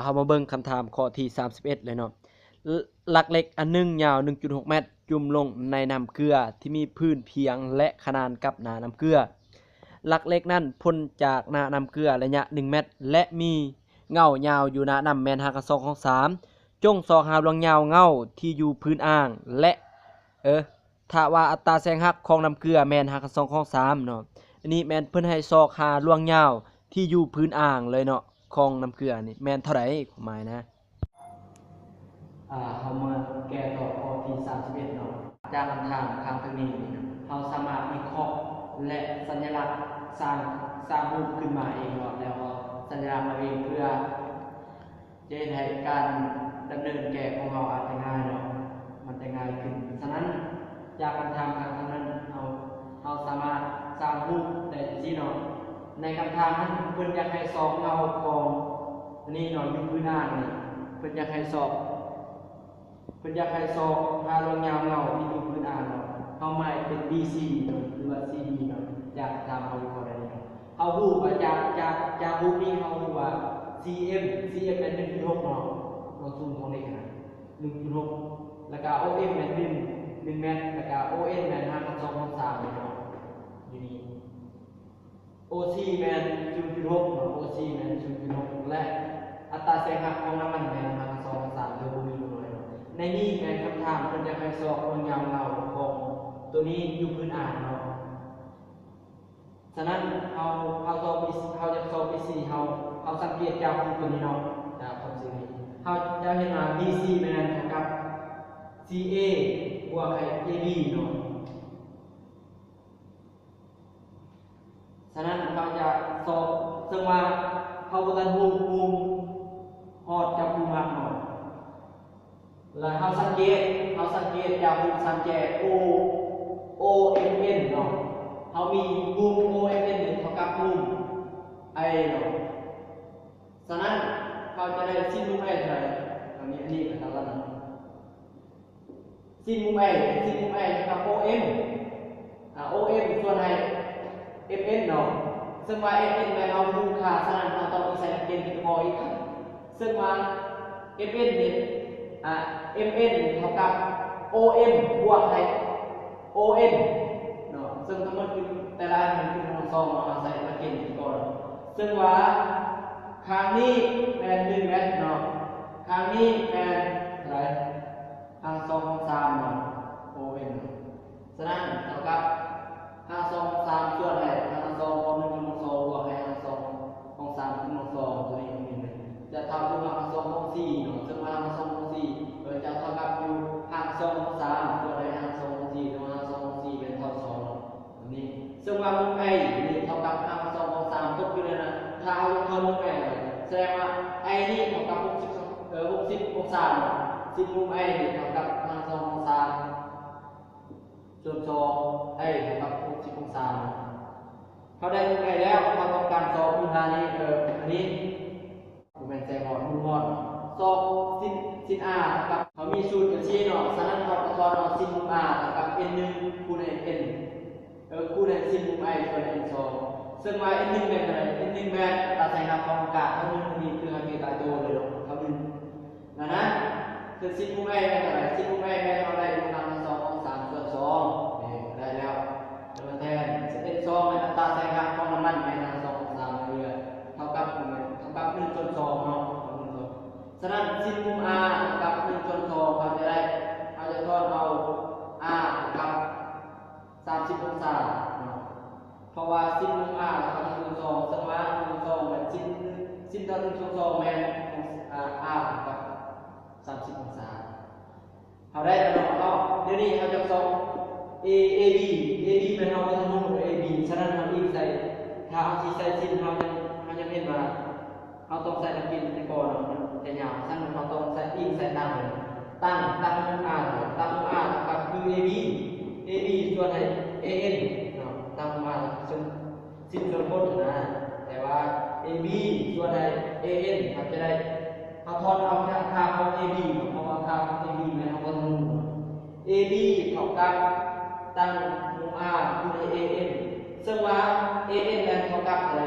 เฮามาเบิ่งคำถามข้อที่31เลยเนาะหลักเหล็กอันหนึงยาว 1.6 เมตร จุ่มลงในน้ำเกลือที่มีพื้นเพียงและขนานกับหน้าน้ำเกลือหลักเหล็กนั้นพ้นจากหน้าน้ำเกลือระยะ1เมตรและมีเงายาวอยู่หน้าน้ำแม่น5 2ของ3จงสอกหาดวงยาวเงาที่อยู่พื้นอ่างและถ้าว่าอัตราแสงหักของน้ำเกลือแม่น5 2ของ3เนาะอันนี้แม่นเพิ่นให้ซอกหาลวงยาวที่อยู่พื้นอ่างเลยเนาะของน้ำเกลือนี่แม่นเท่าใดความหมายนะเฮามาแก้ต่อข้อที่31เนาะจากคำถามคำทางนี้เฮาสามารถวิเคราะห์และสัญลักษณ์สร้างรูปขึ้นมาเองเนาะแล้วก็สัญลักษณ์มาเองเพื่อจะให้การดำเนินแก้ของเฮาอาจจะง่ายเนาะมันจะง่ายขึ้นฉะนั้นจากคำถามคำนั้นเฮาสามารถสร้างรูปได้ซี่เนาะในคำถามนั้นเพิ่นอยากให้สอบเงาของอันนี้เนาะอยู่พื้นอ่างนี่เพิ่นอยากให้สอบหาลวงยาวเงาที่อยู่พื้นอ่างเนาะเฮาหมายเป็น BC หรือว่า CD เนาะอยากถามเฮาอยู่ได้เนาะเฮาฮู้ว่าจากรูปนี้เฮาฮู้ว่า CM เป็น 1.6 เนาะตัวซูมของเด็กนะ 1.6 แล้วก็ OM เป็น1เมตรแล้วก็ ON เป็น5.2ของ3เนาะอยู่นี่ OC แมน 0.6 เนาะ OC แมน 0.6 และอัตราแสงหักของน้ำมันแมน5.2 3เดี๋ยวบ่มีลงเลยในนี้แมนคำถามเพิ่นจะให้สอบคนยาวเงาของตัวนี้อยู่พื้นอ่างเนาะฉะนั้นเฮาจะสอบปี4เฮาสังเกตจากตัวนี้เนาะจากคำสิ่งนี้เฮาจะเห็นว่า BC แมนเท่ากับ CA บวกกับ AB เนาะฉะนั้นเราจะสอบซึ่งว่าเขาบ่ทันฮู้มุมฮอดกับมุมมากเนาะแล้วเขาสังเกตจากมุมสังเกต OMN เนาะเขามีมุม OMN เท่ากับมุม I เนาะฉะนั้นเขาจะได้สิ้นมุม I เท่าไหร่อันนี้ก็เท่ากันสิ้นมุม I เท่ากับ OM OM ส่วนให้ FN เนาะซึ่งว่า FN แม่นเอามูลค่าฉะนั้นเราต้องมีใส่เกณฑ์ที่พออีกซึ่งว่า FN นี่MN เท่ากับ OM บวกให้ ON เนาะซึ่งทั้งหมดคือแต่ละอันมันคือทั้งสองเนาะใส่เกณฑ์ที่ก่อนซึ่งว่าข้างนี้แม่น1เมตรเนาะข้างนี้แม่นอะไรข้าง2ของ3เนาะ ON ฉะนั้นเท่ากับ5 2 3ส่วนให้5 2ของ1ของ2บวกให้5 2ของ3ของ2ตัวนี้มี1จะเท่ากับ5 2ของ4เนาะซึ่ง5 2ของ4จะเท่ากับอยู่5 2ของ3ส่วนให้5 2ของ4ตัว5 2ของ4เป็นเท่า2เนาะอันนี้ซึ่งว่ามุม I นี่เท่ากับ5 2ของ3ตกอยู่ในนั้นถ้าเอาเท่ามุม I แสดงว่า I นี่เท่ากับ60องศาเนาะซึ่งมุม I นี่เท่ากับ5 2ของ3ส่วน2เท่ากับ60องศาเขาได้มุม I แล้วเขาต้องการสอบมุมหน้านี้อันนี้ผมเป็นใจหอดมุมหอดสอบsin R กับเขามีสูตรอย่างนี้เนาะฉะนั้นเขาก็สอนsin มุม R กับ n1 คูณ n คูณ sin มุม I ส่วน n2 ซึ่งว่า n1 เป็นอะไร n1 เป็นอัตราแสงหักของอากาศทั้งนี้มีคือให้ตายตัวเลยเนาะเขาดึงนะคือ sin มุม I เป็นอะไร sin มุม I เป็นเอาได้มุม2ของ3ส่วน2นี่ได้แล้วมาแทน n2 เป็นอัตราแสงหักของน้ำมันเป็น2ของ3เรือเท่ากับ1ส่วน2เนาะฉะนั้น sin มุม R กับ1ส่วน2เขาจะทอนเอา R กับ30องศาเนาะเพราะว่า sin มุม R กับ1ส่วน2ซึ่งว่า1ส่วน2เป็นsin ต่อ1ส่วน2แม่นR กับ30องศาเขาได้แล้วเนาะเดี๋ยวนี้เขาจะสอบ AB เป็นเฮาบ่ทันรู้ AB ฉะนั้นเราอีกใส่ถ้าเอาสิใส่ sin เฮาจะเห็นว่าเราต้องใส่ตะกินในก่อนมันจะยาวฉะนั้นเราต้องใส่อิงใส่ตั้งมุม R ตั้งมุม R กับคือ AB ส่วนให้ AN เนาะตั้งมุม R ซึ่งสิ้นส่วนบนนะแต่ว่า AB ส่วนให้ AN มันจะได้เอาทอนเอาค่าของ AB เพราะว่าค่าของ AB มันเอาบ่รู้ AB เท่ากับตั้งมุม R คูณ AN ซึ่งว่า AN นั้นเท่ากับอะไร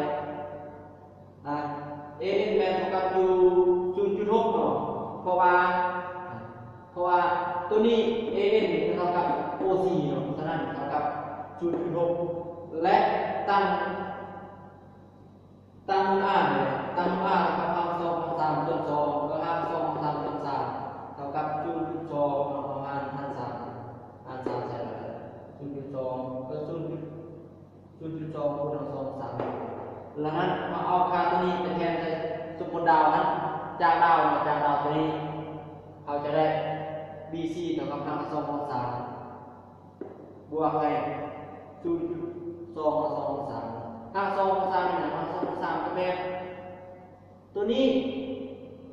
AN แมนเท่ากับอยู่ ว่าตัวนี้ AN เท่ากับ OC เนาะฉะนั้นเท่ากับ 0.6 และตั้งR เนี่ยตั้ง R เท่ากับ2 3ส่วน2ก็2 3ส่วน3เท่ากับ 0.2 ประมาณหาร3ใช่ไหม0.2 ก็0.2คูณ2 3แล้วนั้นมาเอาค่าตัวนี้ไปแทนในสมมุติดาวนั้นจากดาวตัวนี้เราจะได้ BC เท่ากับ2 3บวกไป 0.2 3 2 3นี่นะ2 3ก็แม่ตัวนี้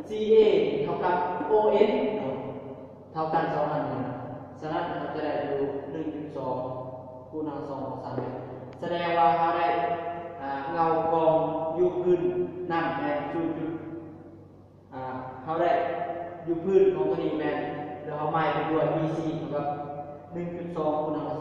CA เท่ากับ ON เท่ากัน2อันนี้ฉะนั้นเราจะได้ดู 1.2 คูณ2 3แสดงว่าเราได้เงากองอยู่พื้นน้ำแมนเขาได้อยู่พื้นของตัวนี้แมนแล้วเขาหมายไปด้วย BC เท่ากับ 1.2 คูณ2